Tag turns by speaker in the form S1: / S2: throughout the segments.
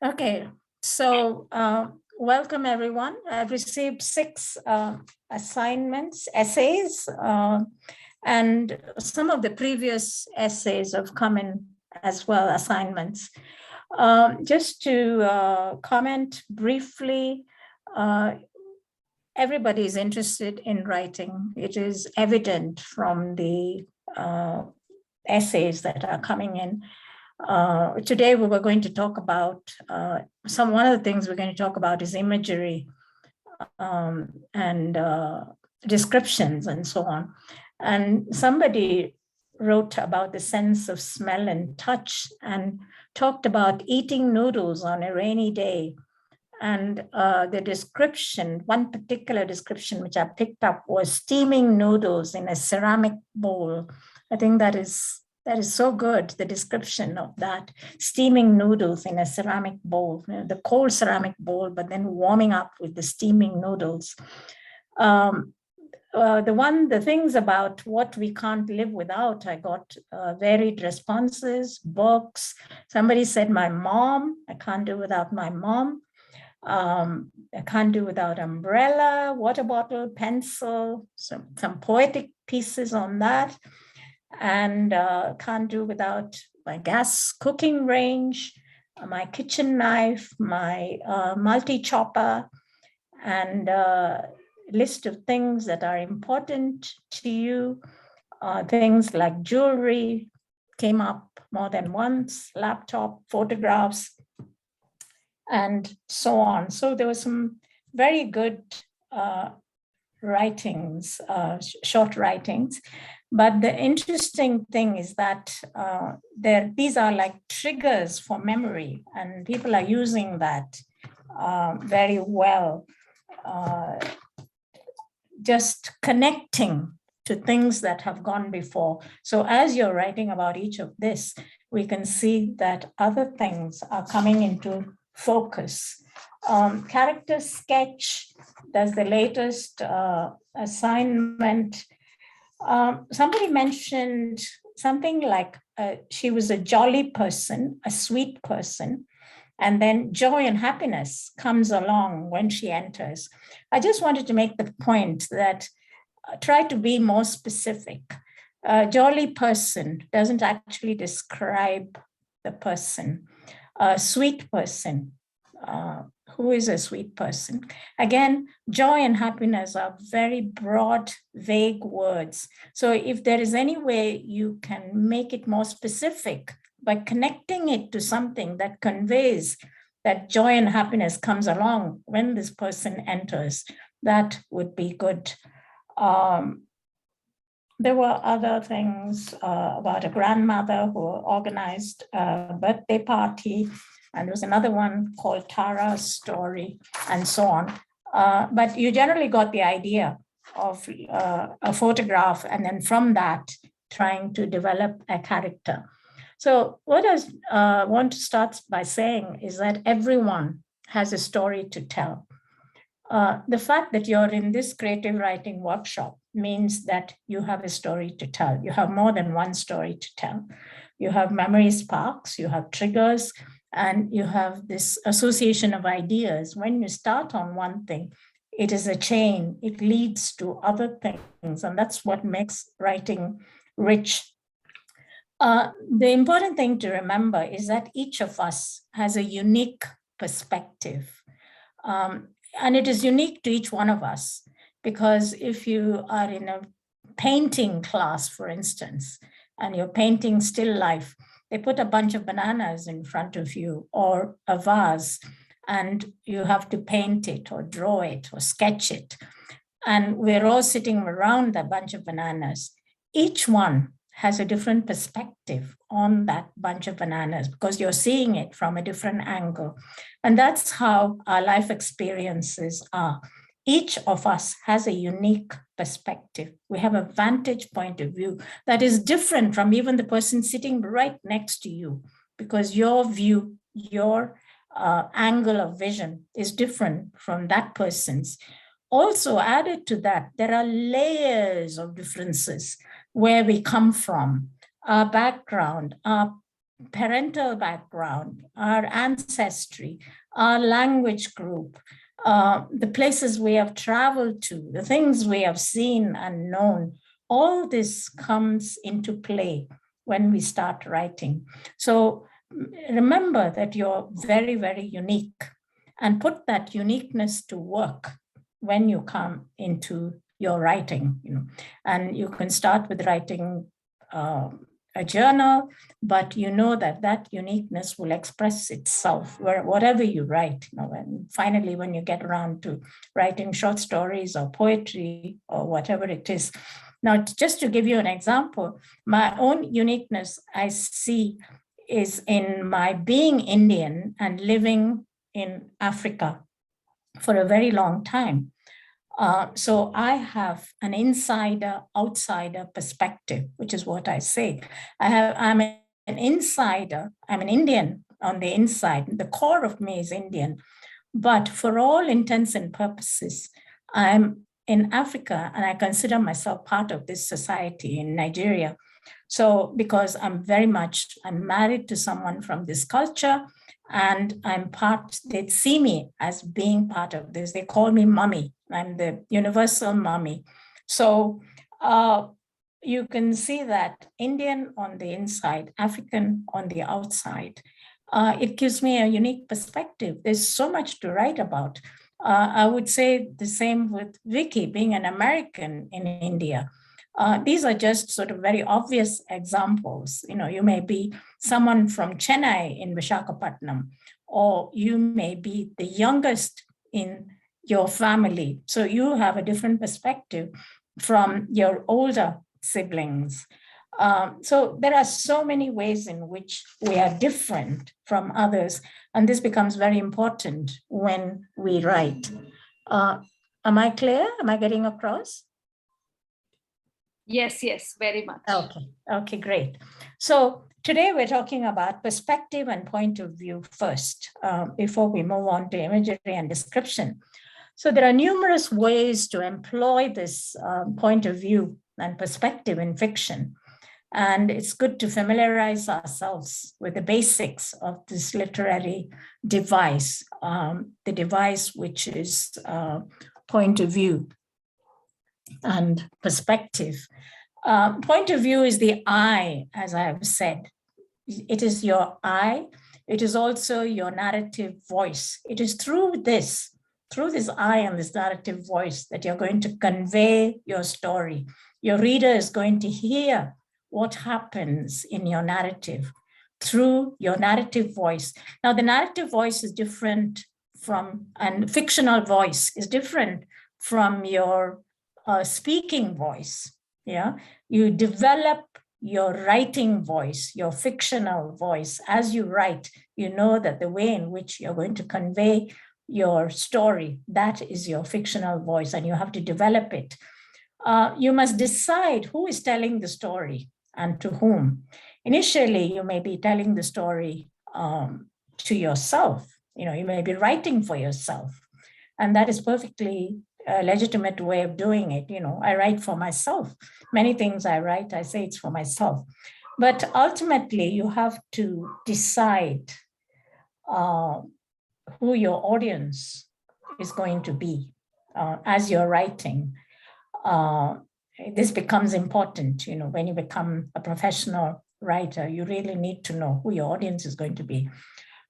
S1: Okay, so welcome everyone. I've received six assignments, essays, and some of the previous essays have come in as well, assignments. Just to comment briefly, uh, everybody is interested in writing. It is evident from the essays that are coming in. Today we were going to talk about one of the things we're going to talk about is imagery and descriptions and so on. And somebody wrote about the sense of smell and touch and talked about eating noodles on a rainy day. And the description, one particular description which I picked up was steaming noodles in a ceramic bowl. I think that is so good, the description of that, steaming noodles in a ceramic bowl, the cold ceramic bowl, but then warming up with the steaming noodles. The things about what we can't live without, I got varied responses, books. Somebody said, my mom, I can't do without my mom. I can't do without umbrella, water bottle, pencil, some poetic pieces on that. And can't do without my gas cooking range, my kitchen knife, my multi-chopper, and list of things that are important to you. Things like jewelry came up more than once, laptop, photographs, and so on. So there were some very good writings, short writings. But the interesting thing is that these are like triggers for memory, and people are using that very well, just connecting to things that have gone before. So as you're writing about each of this, we can see that other things are coming into focus. Character sketch, that's the latest assignment. Somebody mentioned something like she was a jolly person, a sweet person, and then joy and happiness comes along when she enters. I just wanted to make the point that try to be more specific. A jolly person doesn't actually describe the person. A sweet person, who is a sweet person? Again, joy and happiness are very broad, vague words. So if there is any way you can make it more specific by connecting it to something that conveys that joy and happiness comes along when this person enters, that would be good. There were other things about a grandmother who organized a birthday party, and there was another one called Tara's Story, and so on. But you generally got the idea of a photograph, and then from that, trying to develop a character. So what I want to start by saying is that everyone has a story to tell. The fact that you're in this creative writing workshop means that you have a story to tell. You have more than one story to tell. You have memory sparks, you have triggers, and you have this association of ideas. When you start on one thing, it is a chain, it leads to other things, and that's what makes writing rich. The important thing to remember is that each of us has a unique perspective. And it is unique to each one of us, because if you are in a painting class, for instance, and you're painting still life, they put a bunch of bananas in front of you or a vase, and you have to paint it or draw it or sketch it. And we're all sitting around that bunch of bananas. Each one has a different perspective on that bunch of bananas because you're seeing it from a different angle. And that's how our life experiences are. Each of us has a unique perspective. We have a vantage point of view that is different from even the person sitting right next to you, because your view, your angle of vision is different from that person's. Also, added to that, there are layers of differences: where we come from, our background, our parental background, our ancestry, our language group, the places we have traveled to, the things we have seen and known, all this comes into play when we start writing. So remember that you're very, very unique, and put that uniqueness to work when you come into your writing. And you can start with writing a journal, but you know that that uniqueness will express itself whatever you write. And finally, when you get around to writing short stories or poetry or whatever it is. Now, just to give you an example, my own uniqueness I see is in my being Indian and living in Africa for a very long time. So I have an insider-outsider perspective, which is what I say. I'm an insider, I'm an Indian on the inside. The core of me is Indian. But for all intents and purposes, I'm in Africa and I consider myself part of this society in Nigeria. So because I'm married to someone from this culture, and they see me as being part of this. They call me mommy. I'm the universal mommy. So you can see that Indian on the inside, African on the outside. It gives me a unique perspective. There's so much to write about. I would say the same with Vicky, being an American in India. These are just sort of very obvious examples. You may be someone from Chennai in Visakhapatnam, or you may be the youngest in your family. So you have a different perspective from your older siblings. So there are so many ways in which we are different from others, and this becomes very important when we write. Am I clear? Am I getting across?
S2: Yes, very much.
S1: Okay, great. So today we're talking about perspective and point of view first, before we move on to imagery and description. So there are numerous ways to employ this point of view and perspective in fiction. And it's good to familiarize ourselves with the basics of this literary device, the device which is point of view and perspective. Point of view is the I, as I have said. It is your I. It is also your narrative voice. It is through this I and this narrative voice that you're going to convey your story. Your reader is going to hear what happens in your narrative through your narrative voice. Now, the narrative voice is different and fictional voice is different from your speaking voice. Yeah, you develop your writing voice, your fictional voice as you write. You know that the way in which you're going to convey your story, that is your fictional voice, and you have to develop it. You must decide who is telling the story and to whom. Initially, you may be telling the story to yourself. You may be writing for yourself, and that is perfectly a legitimate way of doing it. I write for myself. Many things I write, I say it's for myself. But ultimately, you have to decide who your audience is going to be as you're writing. This becomes important, when you become a professional writer. You really need to know who your audience is going to be.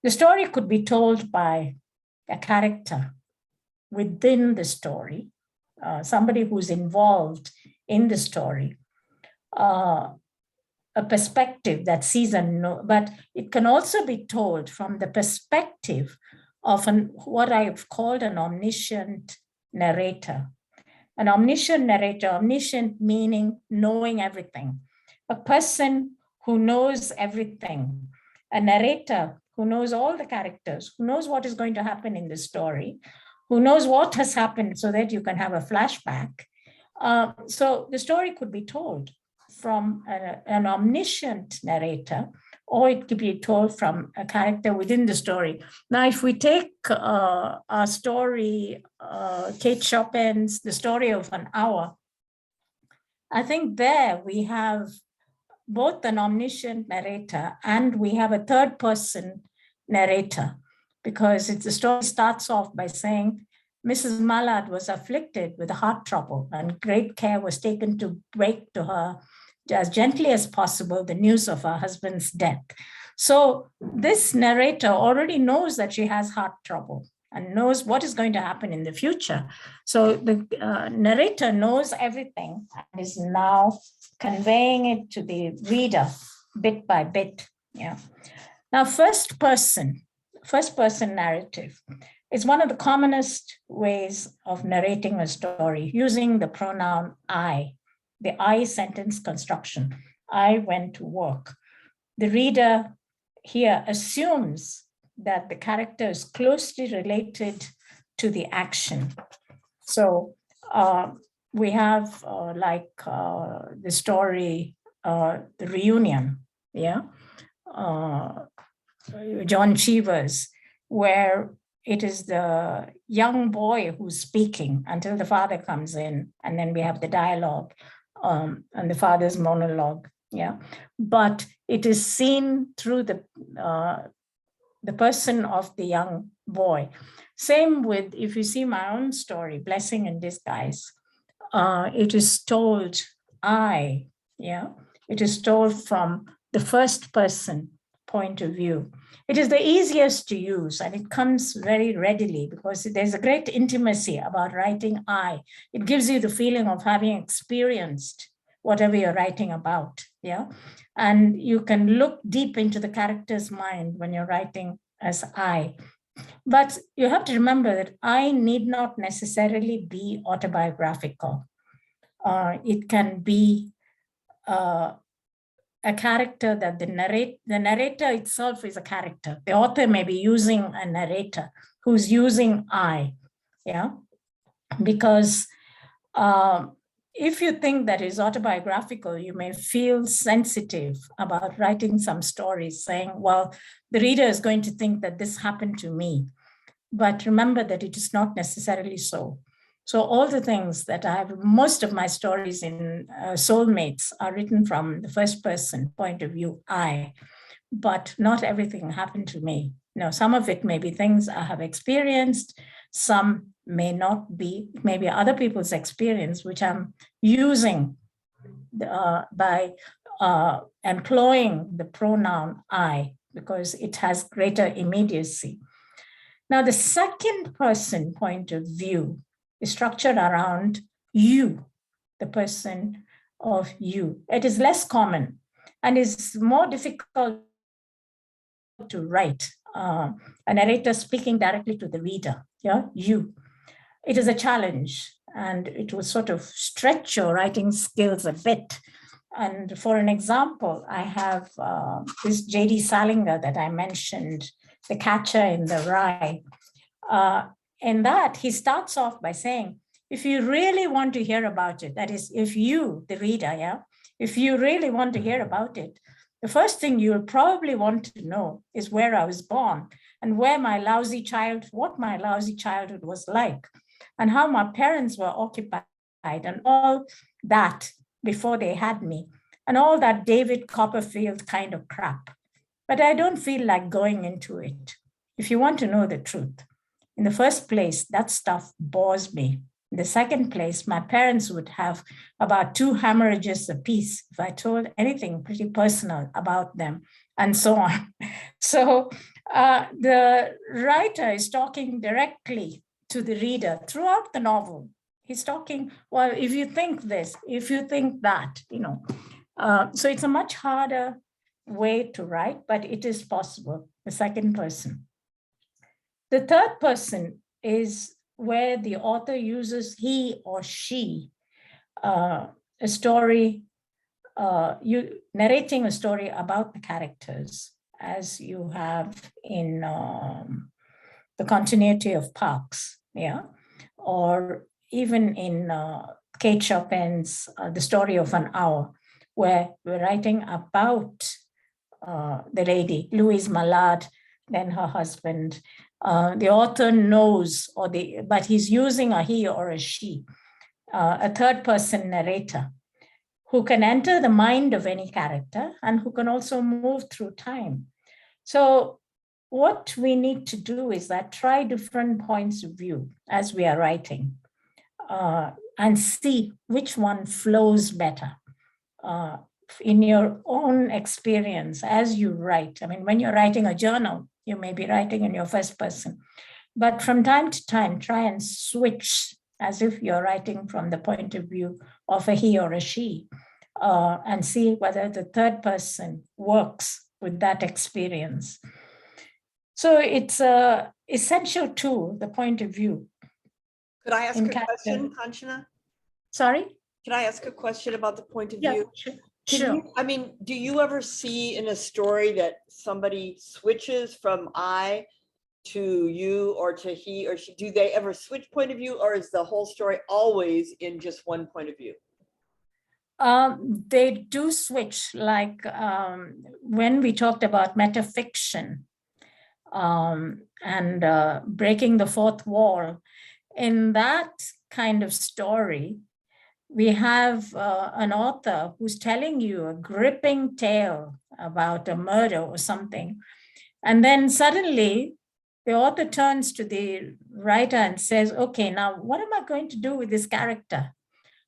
S1: The story could be told by a character within the story, somebody who's involved in the story, a perspective that sees and knows, but it can also be told from the perspective of what I've called an omniscient narrator. An omniscient narrator, omniscient meaning knowing everything. A person who knows everything. A narrator who knows all the characters, who knows what is going to happen in the story, who knows what has happened so that you can have a flashback. So the story could be told from an omniscient narrator, or it could be told from a character within the story. Now, if we take our story, Kate Chopin's The Story of an Hour, I think there we have both an omniscient narrator and we have a third person narrator, because the story starts off by saying Mrs. Mallard was afflicted with heart trouble and great care was taken to break to her as gently as possible the news of her husband's death. So this narrator already knows that she has heart trouble and knows what is going to happen in the future. So the narrator knows everything and is now conveying it to the reader bit by bit. Yeah. Now, first person narrative is one of the commonest ways of narrating a story, using the pronoun I, the I sentence construction. I went to work. The reader here assumes that the character is closely related to the action. So we have the story, The Reunion, yeah, John Cheever's, where it is the young boy who's speaking until the father comes in, and then we have the dialogue and the father's monologue. Yeah, but it is seen through the person of the young boy. Same with, if you see my own story, Blessing in Disguise, it is told it is told from the first person point of view. It is the easiest to use and it comes very readily because there's a great intimacy about writing I. It gives you the feeling of having experienced whatever you're writing about, yeah? And you can look deep into the character's mind when you're writing as I. But you have to remember that I need not necessarily be autobiographical. It can be a character that the narrator itself is a character. The author may be using a narrator who's using I, yeah? Because if you think that is autobiographical, you may feel sensitive about writing some stories saying, well, the reader is going to think that this happened to me. But remember that it is not necessarily so. So all the things that I have, most of my stories in Soulmates are written from the first person point of view, I, but not everything happened to me. No, some of it may be things I have experienced, some may not be, maybe other people's experience, which I'm using by employing the pronoun I, because it has greater immediacy. Now, the second person point of view is structured around you, the person of you. It is less common and is more difficult to write. A narrator speaking directly to the reader, yeah, you. It is a challenge and it will sort of stretch your writing skills a bit. And for an example, I have this J.D. Salinger that I mentioned, The Catcher in the Rye. In that, he starts off by saying, if you really want to hear about it, that is, if you, the reader, yeah, if you really want to hear about it, the first thing you'll probably want to know is where I was born and what my lousy childhood was like and how my parents were occupied and all that before they had me and all that David Copperfield kind of crap. But I don't feel like going into it. If you want to know the truth, in the first place, that stuff bores me. In the second place, my parents would have about 2 hemorrhages apiece if I told anything pretty personal about them, and so on. So the writer is talking directly to the reader throughout the novel. He's talking, well, if you think this, if you think that, you know. So it's a much harder way to write, but it is possible, the second person. The third person is where the author uses he or she, a story, narrating a story about the characters, as you have in The Continuity of Parks, yeah, or even in Kate Chopin's The Story of an Hour, where we're writing about the lady, Louise Mallard, then her husband. The author knows, but he's using a he or a she, a third person narrator. who can enter the mind of any character and who can also move through time. So what we need to do is that try different points of view as we are writing, and see which one flows better in your own experience as you write. I mean, when you're writing a journal, you may be writing in your first person, but from time to time, try and switch as if you're writing from the point of view of a he or a she, and see whether the third person works with that experience. So it's a essential tool, the point of view.
S2: Could I ask a question, Kanchana?
S1: Sorry?
S2: Can I ask a question about the point of view?
S1: Sure.
S2: I mean, do you ever see in a story that somebody switches from I to you or to he or she? Do they ever switch point of view, or is the whole story always in just one point of view?
S1: They do switch, like when we talked about metafiction and breaking the fourth wall. In that kind of story, we have an author who's telling you a gripping tale about a murder or something. And then suddenly the author turns to the writer and says, okay, now what am I going to do with this character?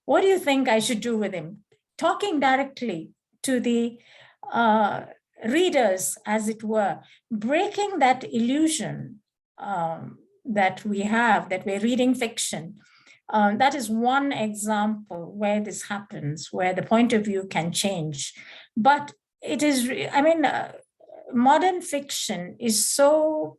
S1: What do you think I should do with him? Talking directly to the readers, as it were, breaking that illusion that we have, that we're reading fiction. That is one example where this happens, where the point of view can change. But it is, I mean, modern fiction is so,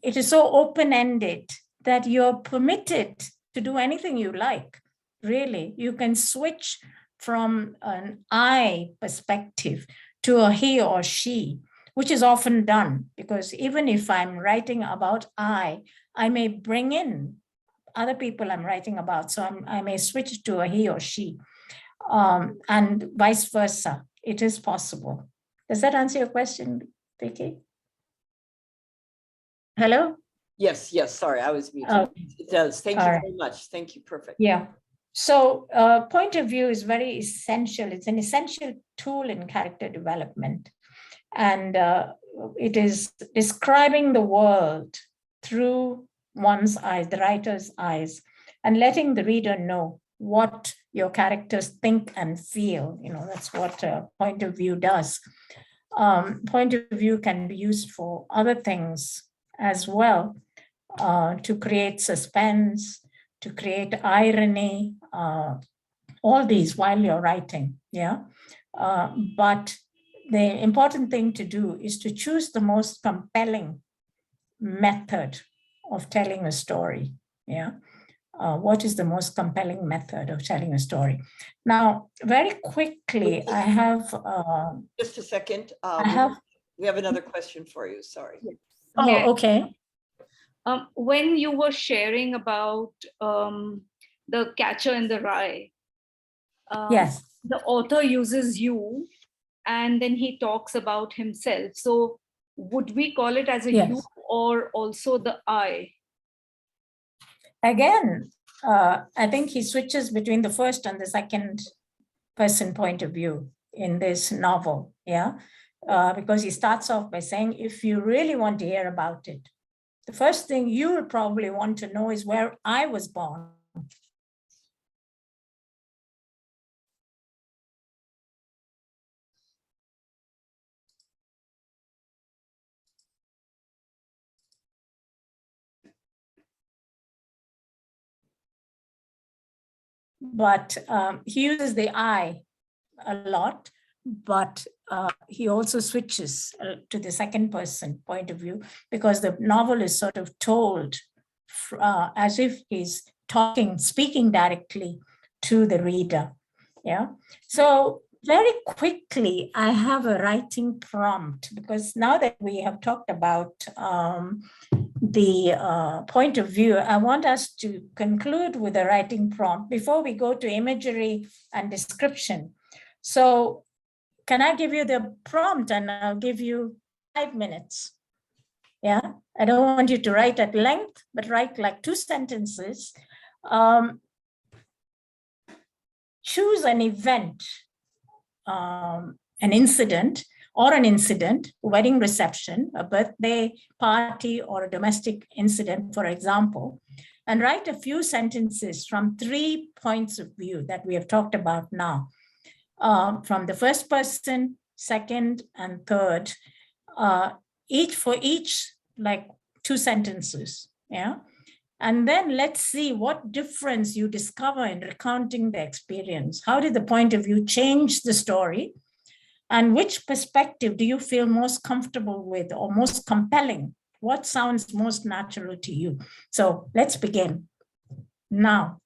S1: it is so open-ended that you're permitted to do anything you like, really. You can switch from an I perspective to a he or she, which is often done, because even if I'm writing about I may bring in other people I'm writing about. So I may switch to a he or she, and vice versa. It is possible. Does that answer your question, Vicky? Hello?
S2: Yes, sorry, I was muted. It does. Thank you very much. Thank you. Perfect.
S1: Yeah. So point of view is very essential. It's an essential tool in character development. And it is describing the world through one's eyes, the writer's eyes, and letting the reader know what your characters think and feel. You know, that's what point of view does. Point of view can be used for other things as well, to create suspense, to create irony, all these while you're writing, yeah? But the important thing to do is to choose the most compelling method of telling a story, yeah? What is the most compelling method of telling a story? Now, very quickly, I have...
S2: just a second. We have another question for you, sorry.
S1: Oh, okay.
S3: When you were sharing about the Catcher in the Rye,
S1: yes,
S3: the author uses you and then he talks about himself. So would we call it as a
S1: yes.
S3: you or also the I?
S1: Again, I think he switches between the first and the second person point of view in this novel, yeah? Because he starts off by saying, if you really want to hear about it, the first thing you would probably want to know is where I was born. But he uses the I a lot, but he also switches to the second person point of view, because the novel is sort of told as if he's speaking directly to the reader. Yeah. So very quickly, I have a writing prompt, because now that we have talked about the point of view, I want us to conclude with a writing prompt before we go to imagery and description. So can I give you the prompt, and I'll give you 5 minutes? Yeah, I don't want you to write at length, but write like 2 sentences. choose an event, an incident, wedding reception, a birthday party, or a domestic incident, for example, and write a few sentences from 3 points of view that we have talked about now, from the first person, second, and third, each like 2 sentences, yeah? And then let's see what difference you discover in recounting the experience. How did the point of view change the story? And which perspective do you feel most comfortable with or most compelling? What sounds most natural to you? So let's begin now.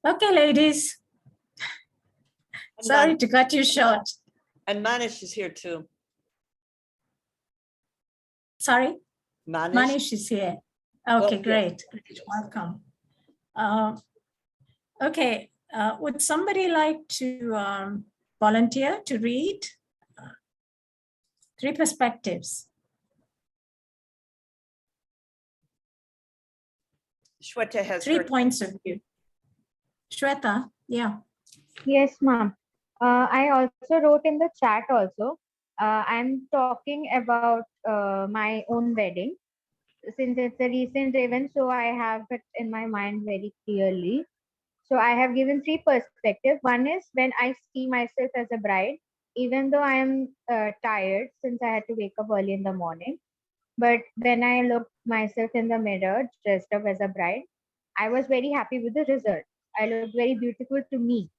S1: Okay, ladies.
S2: And
S1: Sorry to cut you short.
S2: And Manish is here too.
S1: Sorry,
S2: Manish.
S1: Manish is here. Okay,
S2: Oh,
S1: great. Welcome. Okay, would somebody like to volunteer to read? 3 perspectives.
S2: Shweta has
S1: 3
S2: her.
S1: points of view. Shweta, yeah.
S4: Yes, ma'am. I also wrote in the chat also. I'm talking about my own wedding since it's a recent event, so I have it in my mind very clearly. So I have given three perspectives. One is when I see myself as a bride, even though I am tired since I had to wake up early in the morning. But when I looked myself in the mirror, dressed up as a bride, I was very happy with the result. I looked very beautiful to me.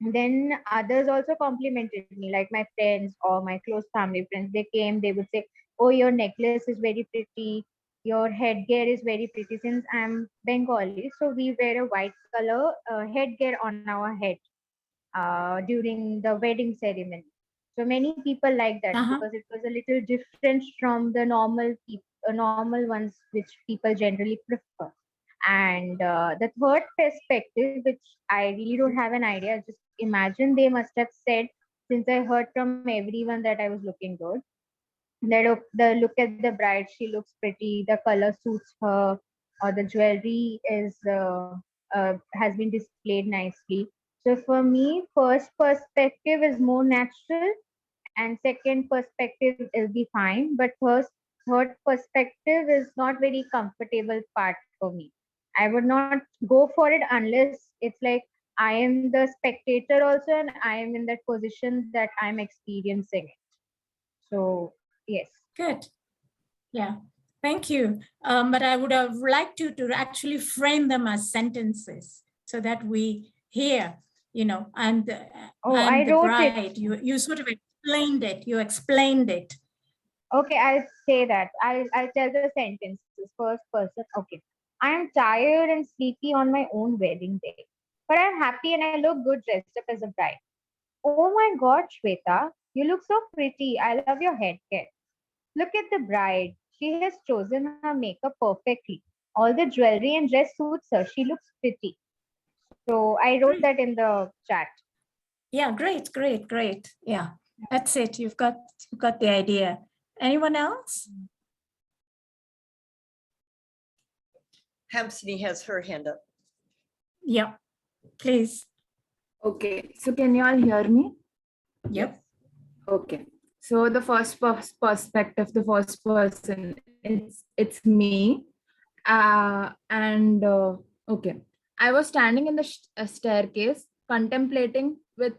S4: Then others also complimented me, like my friends or my close family friends. They came, they would say, oh, your necklace is very pretty, your headgear is very pretty. Since I'm Bengali, so we wear a white color headgear on our head during the wedding ceremony. So many people like that
S1: Uh-huh.
S4: because it was a little different from the normal ones which people generally prefer. And the third perspective, which I really don't have an idea, just imagine they must have said, since I heard from everyone that I was looking good, that the look at the bride, she looks pretty, the color suits her, or the jewelry is has been displayed nicely. So for me, first perspective is more natural, and second perspective will be fine, but third perspective is not very comfortable part for me. I would not go for it unless it's like I am the spectator also and I am in that position that I'm experiencing it. So yes.
S1: Good. Yeah. Thank you. But I would have liked you to actually frame them as sentences so that we hear, I'm the,
S4: Oh,
S1: I'm
S4: I
S1: the
S4: wrote it.
S1: bride. You sort of explained it. You explained it.
S4: Okay, I'll say that. I'll tell the sentences. First person. Okay. I am tired and sleepy on my own wedding day, but I'm happy and I look good dressed up as a bride. Oh my God, Shweta, you look so pretty. I love your headgear. Look at the bride. She has chosen her makeup perfectly. All the jewelry and dress suits her. She looks pretty. So I wrote
S1: Great.
S4: that in the chat.
S1: Yeah, great, great, great. Yeah, that's it. You've got the idea. Anyone else?
S2: Hampsini has her hand up.
S1: Yeah, please.
S5: Okay, so can you all hear me?
S1: Yep.
S5: Okay. So the first perspective, the first person, it's me. And okay, I was standing in the staircase, contemplating whether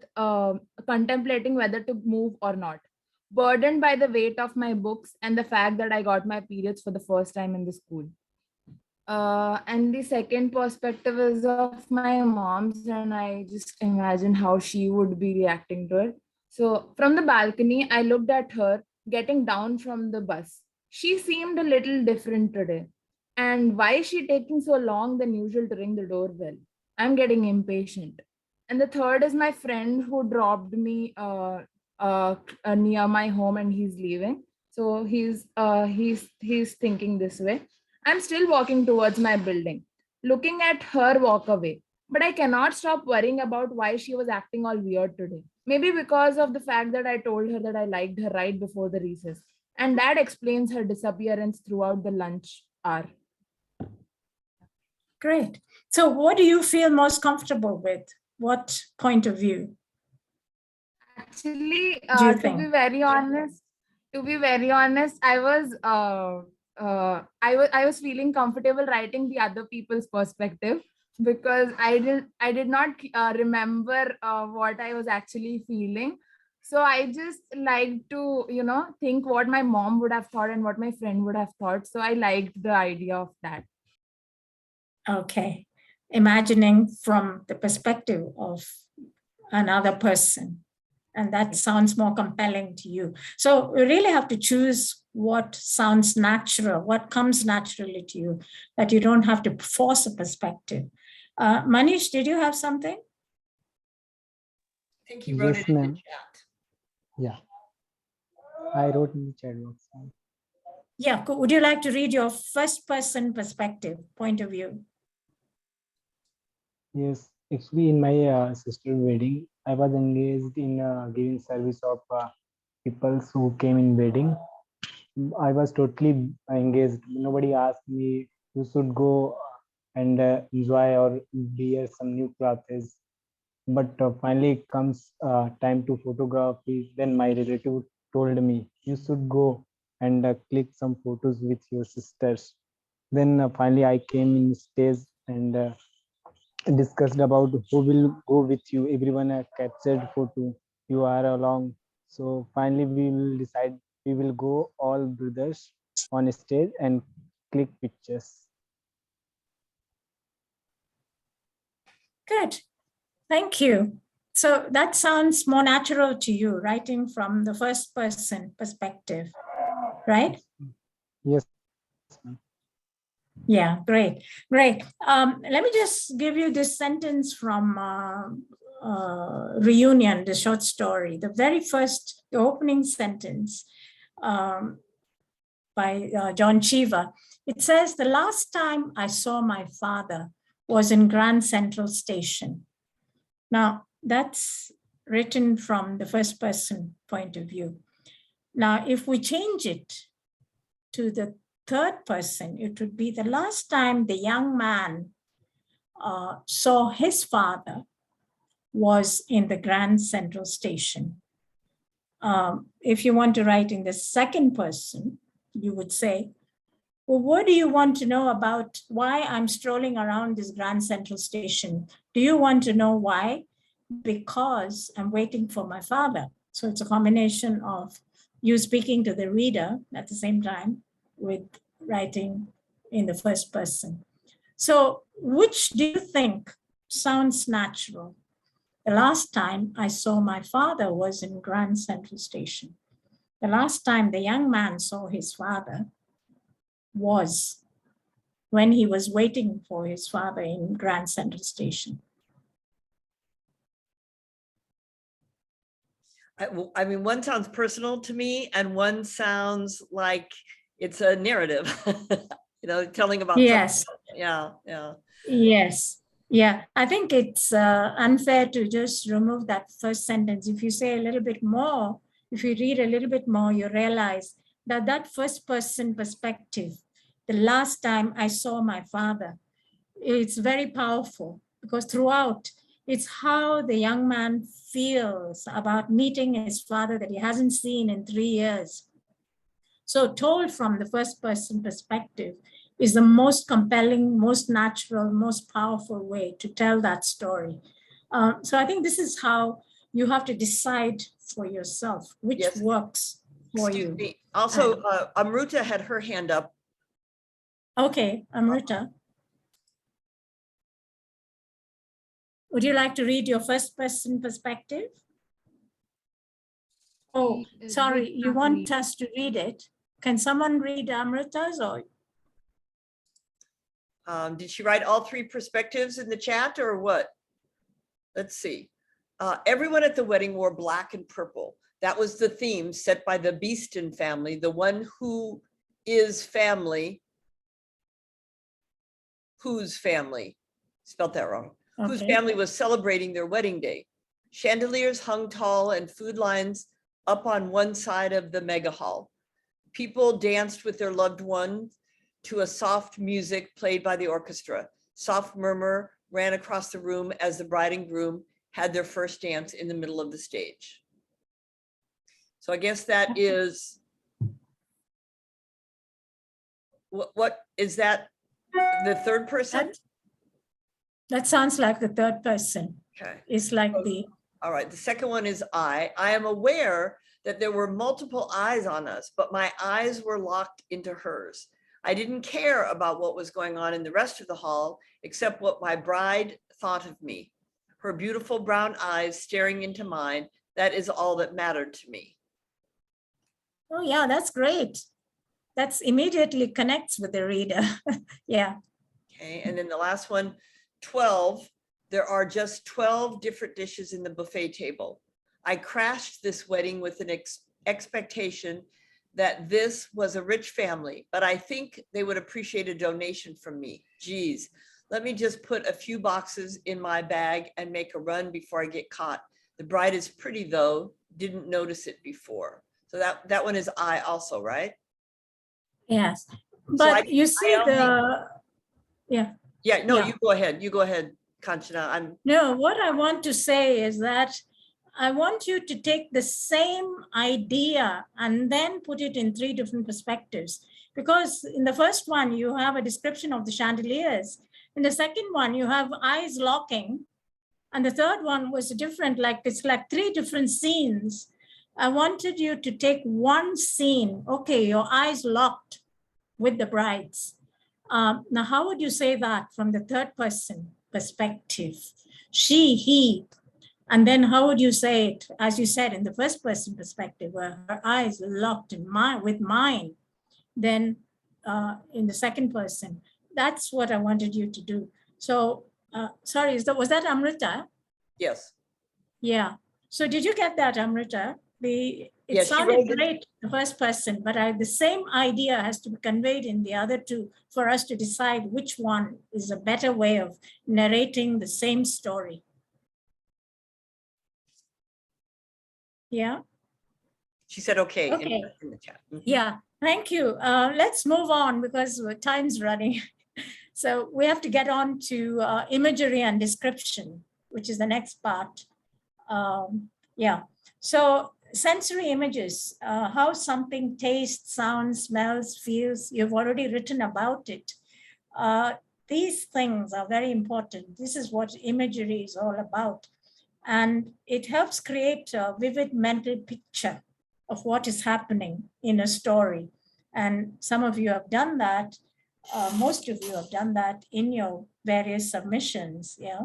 S5: to move or not, burdened by the weight of my books and the fact that I got my periods for the first time in the school. And the second perspective is of my mom's, and I just imagine how she would be reacting to it. So from the balcony, I looked at her getting down from the bus. She seemed a little different today. And why is she taking so long than usual to ring the doorbell? I'm getting impatient. And the third is my friend who dropped me near my home, and he's leaving. So he's thinking this way. I'm still walking towards my building, looking at her walk away. But I cannot stop worrying about why she was acting all weird today. Maybe because of the fact that I told her that I liked her right before the recess. And that explains her disappearance throughout the lunch hour.
S1: Great. So what do you feel most comfortable with? What point of view
S5: Actually,
S1: do you
S5: to
S1: think?
S5: be very honest, I was feeling comfortable writing the other people's perspective because I did not remember what I was actually feeling. So I just like to think what my mom would have thought and what my friend would have thought. So I liked the idea of that.
S1: Okay. Imagining from the perspective of another person. And that sounds more compelling to you. So we really have to choose what sounds natural, what comes naturally to you, that you don't have to force a perspective. Manish, did you have something?
S2: I think he wrote
S6: Yes,
S2: it in the
S6: ma'am.
S2: chat.
S6: Yeah, I wrote in the chat box.
S1: Yeah, would you like to read your first person perspective, point of view?
S6: Yes, actually, in my sister wedding, I was engaged in giving service of people who came in wedding. I was totally engaged. Nobody asked me, you should go and enjoy or wear some new clothes. But finally it comes time to photography. Then my relative told me, you should go and click some photos with your sisters. Then finally I came in stage and discussed about who will go with you. Everyone captured photo. You are along. So finally we will decide we will go all brothers on stage and click pictures.
S1: Good. Thank you. So that sounds more natural to you, writing from the first person perspective, right?
S6: Yes, ma'am.
S1: Yeah, great, great. Let me just give you this sentence from Reunion, the short story. The very first, the opening sentence by John Cheever. It says, the last time I saw my father was in Grand Central Station. Now, that's written from the first person point of view. Now, if we change it to the third person, it would be the last time the young man saw his father was in the Grand Central Station. If you want to write in the second person, you would say, well, what do you want to know about why I'm strolling around this Grand Central Station? Do you want to know why? Because I'm waiting for my father. So it's a combination of you speaking to the reader at the same time with writing in the first person. So which do you think sounds natural? The last time I saw my father was in Grand Central Station. The last time the young man saw his father was when he was waiting for his father in Grand Central Station.
S2: I mean, one sounds personal to me and one sounds like it's a narrative, telling about
S1: Yes.
S2: something. Yeah.
S1: Yes. Yeah. I think it's unfair to just remove that first sentence. If you say a little bit more, if you read a little bit more, you realize that that first person perspective, the last time I saw my father, it's very powerful because throughout it's how the young man feels about meeting his father that he hasn't seen in 3 years. So told from the first person perspective is the most compelling, most natural, most powerful way to tell that story. So I think this is how you have to decide for yourself which
S2: Yes.
S1: works for
S2: Excuse
S1: you.
S2: me. Also, Amruta had her hand up.
S1: Okay, Amrita. Would you like to read your first person perspective? Oh, sorry, you want us to read it? Can someone read Amrita's or?
S2: Did she write all three perspectives in the chat or what? Let's see. Everyone at the wedding wore black and purple. That was the theme set by the Beeston family, the one who is family. Whose family? Spelled that wrong. Okay. Whose family was celebrating their wedding day. Chandeliers hung tall and food lines up on one side of the mega hall. People danced with their loved ones to a soft music played by the orchestra. Soft murmur ran across the room as the bride and groom had their first dance in the middle of the stage. So I guess that is, what is that? The third person?
S1: That sounds like the third person.
S2: Okay.
S1: It's like the.
S2: All right, the second one is I am aware that there were multiple eyes on us, but my eyes were locked into hers. I didn't care about what was going on in the rest of the hall, except what my bride thought of me. Her beautiful brown eyes staring into mine, that is all that mattered to me.
S1: Oh yeah, that's great. That's immediately connects with the reader. Yeah. Okay,
S2: and then the last one, 12. There are just 12 different dishes in the buffet table. I crashed this wedding with an expectation that this was a rich family, but I think they would appreciate a donation from me. Geez, let me just put a few boxes in my bag and make a run before I get caught. The bride is pretty though, didn't notice it before. So that one is I also, right?
S1: Yes, but you see yeah.
S2: Yeah, no,
S1: Yeah.
S2: you go ahead. You go ahead, Kanchana.
S1: No, what I want to say is that I want you to take the same idea and then put it in 3 different perspectives. Because in the first one, you have a description of the chandeliers. In the second one, you have eyes locking. And the third one was different, like it's like 3 different scenes. I wanted you to take one scene. Okay, your eyes locked with the brides. Now, how would you say that from the third person perspective? She, he, and then how would you say it, as you said, in the first person perspective, where her eyes locked in with mine, then in the second person? That's what I wanted you to do. So, sorry, was that Amrita?
S2: Yes.
S1: Yeah. So did you get that, Amrita? It
S2: Yes, she
S1: sounded
S2: wrote it.
S1: great, the first person, but the same idea has to be conveyed in the other 2 for us to decide which one is a better way of narrating the same story. Yeah.
S2: She said, okay.
S1: Okay.
S2: In the chat. Mhm.
S1: Yeah. Thank you. Let's move on because time's running. So we have to get on to imagery and description, which is the next part. Yeah. So sensory images, how something tastes, sounds, smells, feels, you've already written about it. These things are very important. This is what imagery is all about. And it helps create a vivid mental picture of what is happening in a story. And some of you have done that. Most of you have done that in your various submissions, yeah,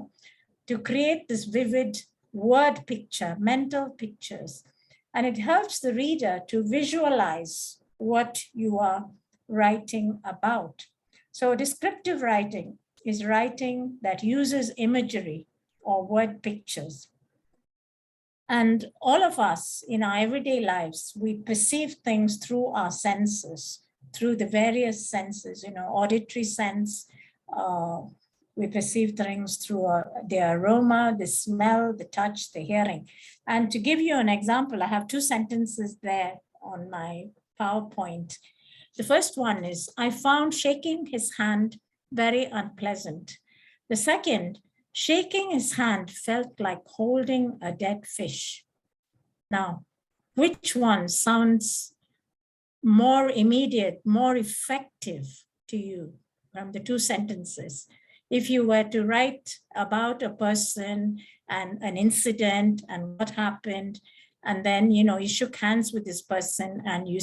S1: to create this vivid word picture, mental pictures. And it helps the reader to visualize what you are writing about. So descriptive writing is writing that uses imagery or word pictures. And all of us in our everyday lives, we perceive things through our senses, through the various senses, auditory sense, we perceive things through the aroma, the smell, the touch, the hearing. And to give you an example, I have 2 sentences there on my PowerPoint. The first one is, I found shaking his hand very unpleasant. The second, shaking his hand felt like holding a dead fish. Now, which one sounds more immediate, more effective to you from the 2 sentences? If you were to write about a person and an incident and what happened, and then, you shook hands with this person and you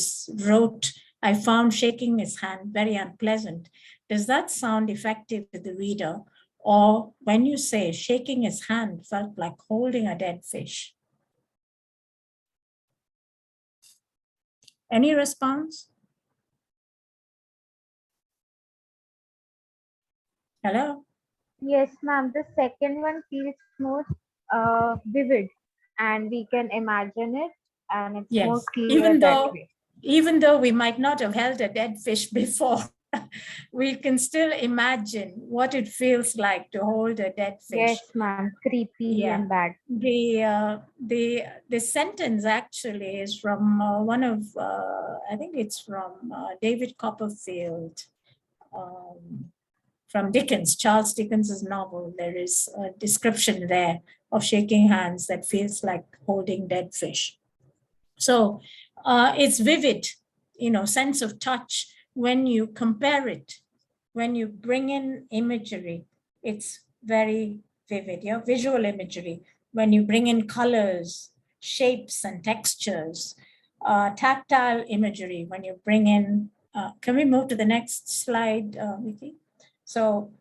S1: wrote, I found shaking his hand very unpleasant. Does that sound effective to the reader? Or when you say shaking his hand felt like holding a dead fish? Any response? Hello?
S4: Yes, ma'am. The second one feels more vivid, and we can imagine it, and it's more
S1: Yes,
S4: clear that way.
S1: even though we might not have held a dead fish before, we can still imagine what it feels like to hold a dead fish.
S4: Yes, ma'am. Creepy
S1: Yeah.
S4: and bad.
S1: The sentence actually is from one of, I think it's from David Copperfield, from Dickens, Charles Dickens's novel. There is a description there of shaking hands that feels like holding dead fish. So it's vivid, sense of touch. When you compare it, when you bring in imagery, it's very vivid, visual imagery. When you bring in colors, shapes and textures, tactile imagery, when you bring in, can we move to the next slide, Vicky? So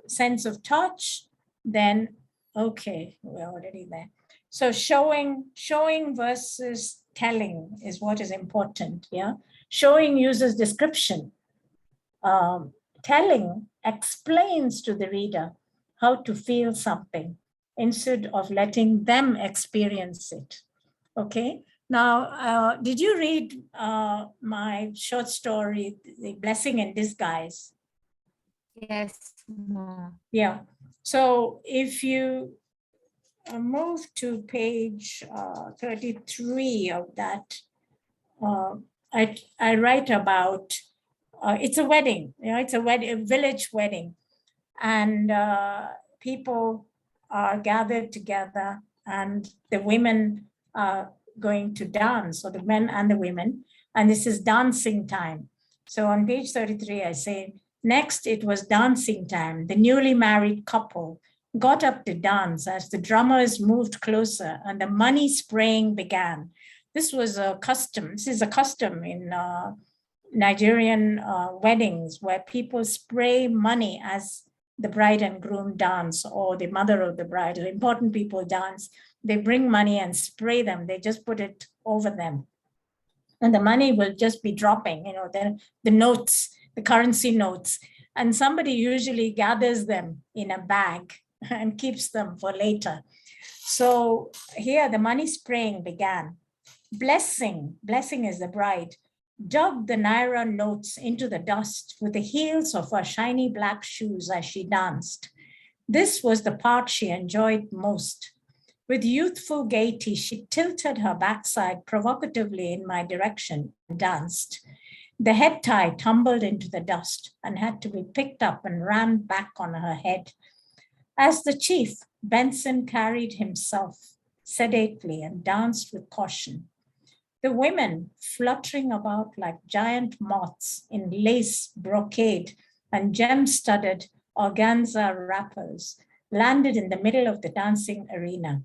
S1: sense of touch, then, okay, we're already there. So showing versus telling is what is important, yeah? Showing uses description. Telling explains to the reader how to feel something instead of letting them experience it, okay? Now, did you read my short story, The Blessing in Disguise?
S5: Yes, ma'am.
S1: Yeah. So if you move to page 33 of that, I write about it's a wedding, it's a wedding, a village wedding. And people are gathered together, and the women are going to dance, or the men and the women, and this is dancing time. So on page 33, I say, next it was dancing time. The newly married couple got up to dance as the drummers moved closer and the money spraying began. This was a custom. This is a custom in Nigerian weddings, where people spray money as the bride and groom dance, or the mother of the bride, or important people dance. They bring money and spray them. They just put it over them. And the money will just be dropping, the notes, the currency notes. And somebody usually gathers them in a bag and keeps them for later. So here the money spraying began. Blessing is the bride, dug the naira notes into the dust with the heels of her shiny black shoes as she danced. This was the part she enjoyed most. With youthful gaiety, she tilted her backside provocatively in my direction and danced. The head tie tumbled into the dust and had to be picked up and rammed back on her head. As the chief, Benson carried himself sedately and danced with caution. The women, fluttering about like giant moths in lace, brocade, and gem-studded organza wrappers, landed in the middle of the dancing arena.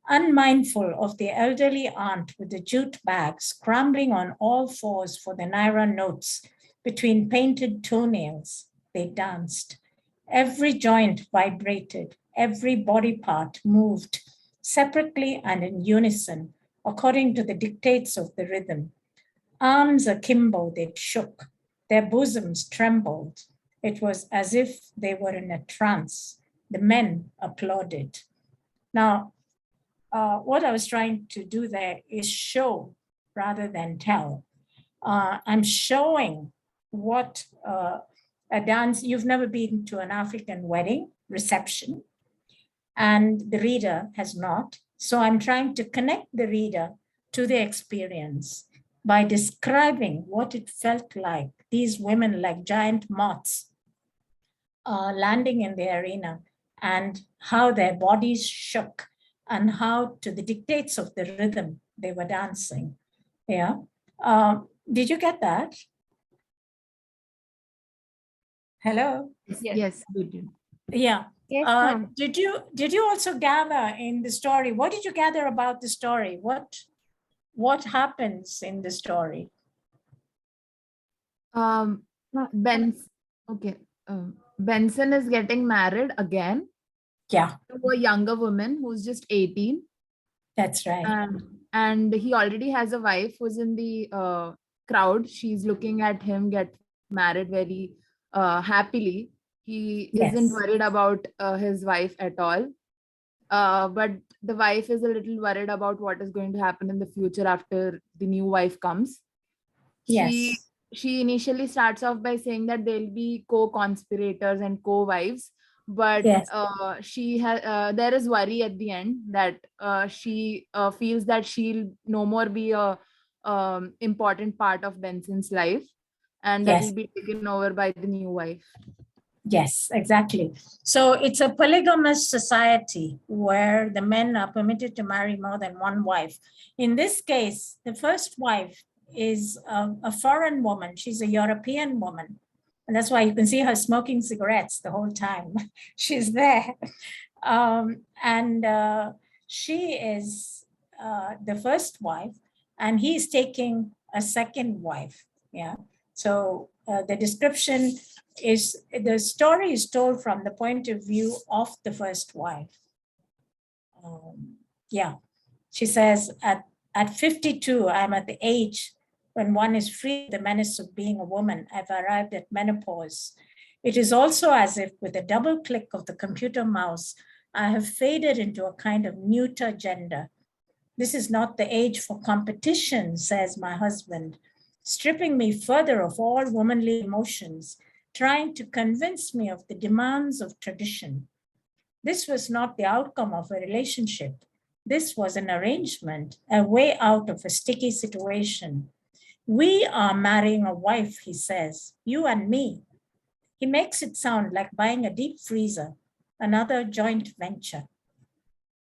S1: Unmindful of the elderly aunt with the jute bag scrambling on all fours for the naira notes between painted toenails, they danced. Every joint vibrated, every body part moved, separately and in unison, according to the dictates of the rhythm. Arms akimbo, they shook, their bosoms trembled. It was as if they were in a trance. The men applauded. Now, what I was trying to do there is show rather than tell. I'm showing what a dance, you've never been to an African wedding reception, and the reader has not. So I'm trying to connect the reader to the experience by describing what it felt like, these women like giant moths landing in the arena, and how their bodies shook, and how, to the dictates of the rhythm, they were dancing. Yeah. Did you get that? Hello?
S5: Yes, we did.
S1: Yeah.
S4: Yes, ma'am.
S1: Did you also gather in the story? What did you gather about the story? What happens in the story?
S5: Okay. Benson is getting married again
S1: Yeah,
S5: to a younger woman who's just 18.
S1: that's right.
S5: And he already has a wife who's in the crowd. She's looking at him get married very happily. He isn't
S1: Yes.
S5: worried about his wife at all. But the wife is a little worried about what is going to happen in the future after the new wife comes.
S1: Yes.
S5: She initially starts off by saying that they'll be co-conspirators and co-wives, but
S1: Yes.
S5: there is worry at the end that she feels that she'll no more be a important part of Benson's life, and that
S1: Yes.
S5: will be taken over by the new wife.
S1: Yes, exactly. So it's a polygamous society where the men are permitted to marry more than one wife. In this case, the first wife is a foreign woman. She's a European woman. And that's why you can see her smoking cigarettes the whole time. She's there. And she is the first wife, and he's taking a second wife. Yeah. So the description is, the story is told from the point of view of the first wife. Yeah, she says, at 52, I'm at the age when one is free of the menace of being a woman. I've arrived at menopause. It is also as if with a double click of the computer mouse, I have faded into a kind of neuter gender. This is not the age for competition, says my husband, stripping me further of all womanly emotions, trying to convince me of the demands of tradition. This was not the outcome of a relationship. This was an arrangement, a way out of a sticky situation. We are marrying a wife, he says, you and me. He makes it sound like buying a deep freezer, another joint venture.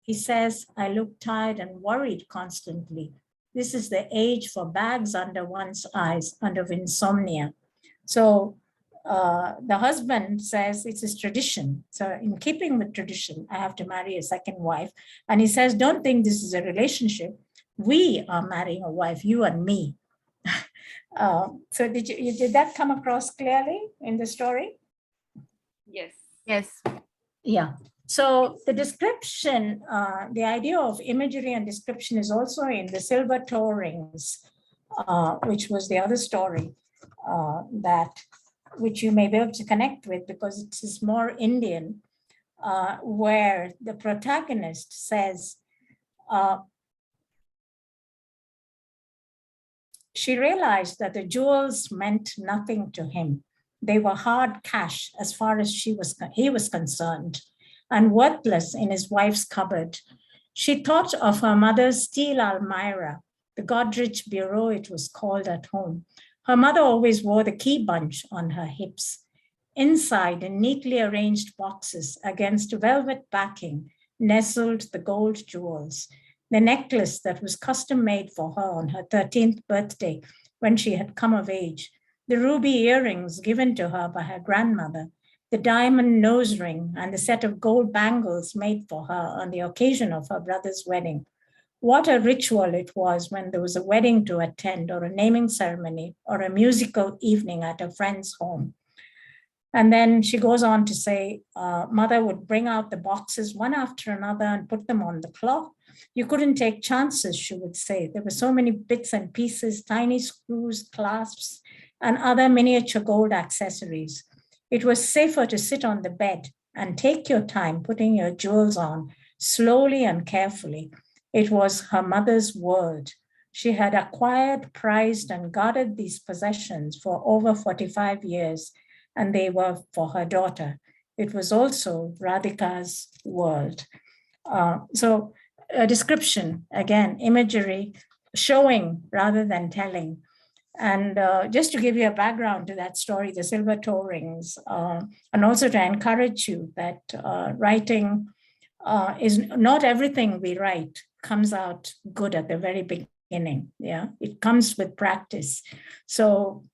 S1: He says, I look tired and worried constantly. This is the age for bags under one's eyes, under insomnia. So the husband says it's his tradition. So in keeping with tradition, I have to marry a second wife. And he says, don't think this is a relationship. We are marrying a wife, you and me. So did that come across clearly in the story?
S3: Yes.
S5: Yes.
S1: Yeah. So the description, the idea of imagery and description is also in the Silver Toe Rings, which was the other story which you may be able to connect with because it is more Indian, where the protagonist says, she realized that the jewels meant nothing to him. They were hard cash as far as he was concerned, and worthless in his wife's cupboard. She thought of her mother's steel Almira, the Godrich Bureau it was called at home. Her mother always wore the key bunch on her hips. Inside, in neatly arranged boxes against velvet backing, nestled the gold jewels. The necklace that was custom made for her on her 13th birthday when she had come of age, the ruby earrings given to her by her grandmother, the diamond nose ring, and the set of gold bangles made for her on the occasion of her brother's wedding. What a ritual it was when there was a wedding to attend, or a naming ceremony, or a musical evening at a friend's home. And then she goes on to say, mother would bring out the boxes one after another and put them on the cloth. You couldn't take chances, she would say. There were so many bits and pieces, tiny screws, clasps, and other miniature gold accessories. It was safer to sit on the bed and take your time putting your jewels on, slowly and carefully. It was her mother's word. She had acquired, prized, and guarded these possessions for over 45 years, and they were for her daughter. It was also Radhika's world. So a description, again, imagery, showing rather than telling. And just to give you a background to that story, the Silver Toe Rings, and also to encourage you that writing is not everything we write comes out good at the very beginning. Yeah, it comes with practice. So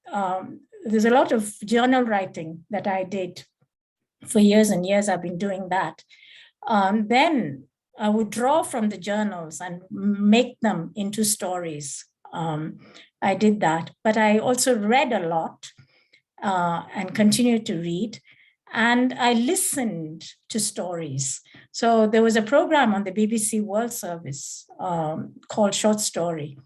S1: there's a lot of journal writing that I did for years and years. I've been doing that. Then I would draw from the journals and make them into stories. I did that, but I also read a lot and continued to read. And I listened to stories. So there was a program on the BBC World Service called Short Story.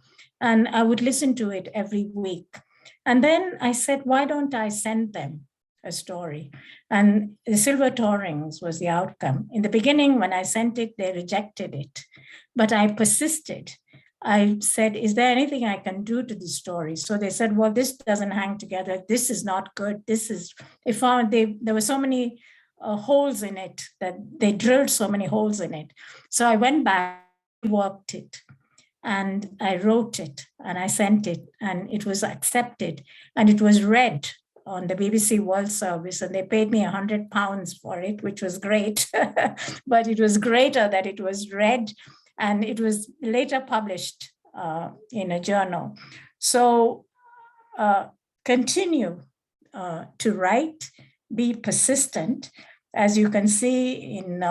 S1: And I would listen to it every week. And then I said, why don't I send them a story? And the Silver Toe Rings was the outcome. In the beginning, when I sent it, they rejected it. But I persisted. I said, is there anything I can do to the story? So they said, well, this doesn't hang together. This is not good. There were so many holes in it that they drilled so many holes in it. So I went back, worked it, and I wrote it and I sent it, and it was accepted and it was read on the BBC World Service, and they paid me £100 for it, which was great. But it was greater that it was read, and it was later published in a journal. So continue to write, be persistent. As you can see in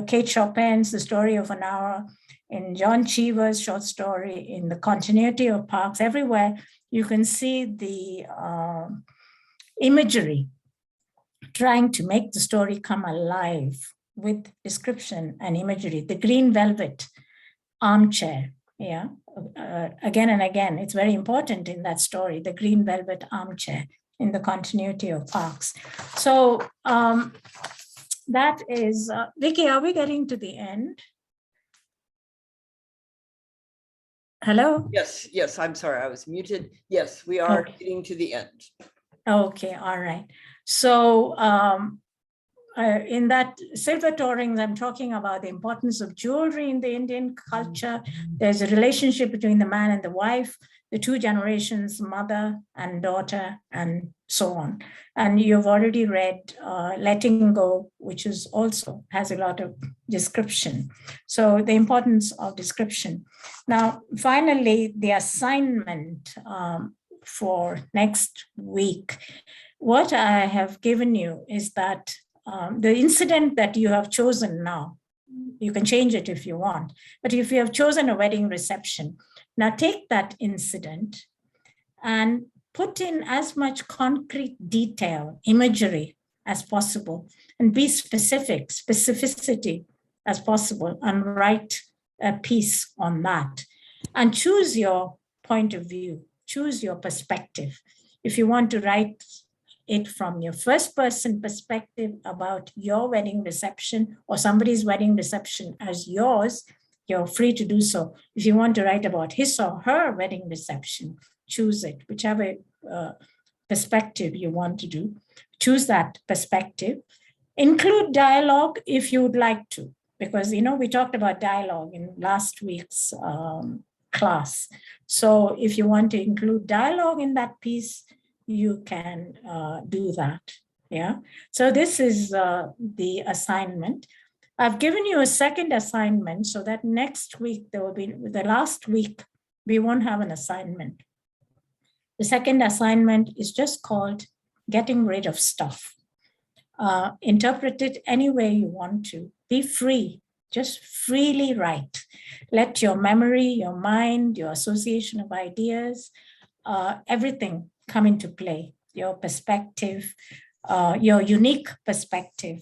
S1: Kate Chopin's The Story of an Hour, in John Cheever's short story, in The Continuity of Parks, everywhere you can see the imagery trying to make the story come alive with description and imagery. The green velvet armchair, yeah, again and again, it's very important in that story, the green velvet armchair in The Continuity of Parks. So that is, Vicky, are we getting to the end? Hello?
S2: Yes, I'm sorry, I was muted. Yes, we are
S1: Okay.
S2: getting to the end.
S1: Okay, all right. So in that silver toe rings, I'm talking about the importance of jewelry in the Indian culture. There's a relationship between the man and the wife, the two generations, mother and daughter, and so on. And you've already read Letting Go, which is also has a lot of description. So the importance of description. Now, finally, the assignment for next week. What I have given you is that the incident that you have chosen now, you can change it if you want, but if you have chosen a wedding reception, now take that incident and put in as much concrete detail, imagery as possible, and be specificity as possible, and write a piece on that. And choose your point of view, choose your perspective. If you want to write it from your first person perspective about your wedding reception or somebody's wedding reception as yours, you're free to do so. If you want to write about his or her wedding reception, choose it, whichever perspective you want to do. Choose that perspective. Include dialogue if you would like to, because we talked about dialogue in last week's class. So if you want to include dialogue in that piece, you can do that. Yeah. So this is the assignment. I've given you a second assignment so that next week there will be, the last week, we won't have an assignment. The second assignment is just called Getting Rid of Stuff. Interpret it any way you want to. Be free. Just freely write. Let your memory, your mind, your association of ideas, everything come into play. Your perspective, your unique perspective.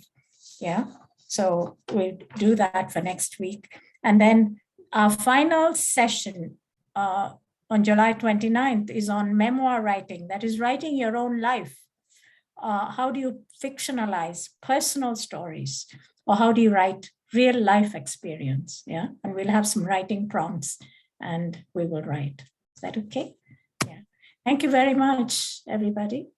S1: Yeah. So we'll do that for next week. And then our final session on July 29th is on memoir writing. That is writing your own life. How do you fictionalize personal stories? Or how do you write real life experience? Yeah. And we'll have some writing prompts and we will write. Is that okay? Yeah. Thank you very much, everybody.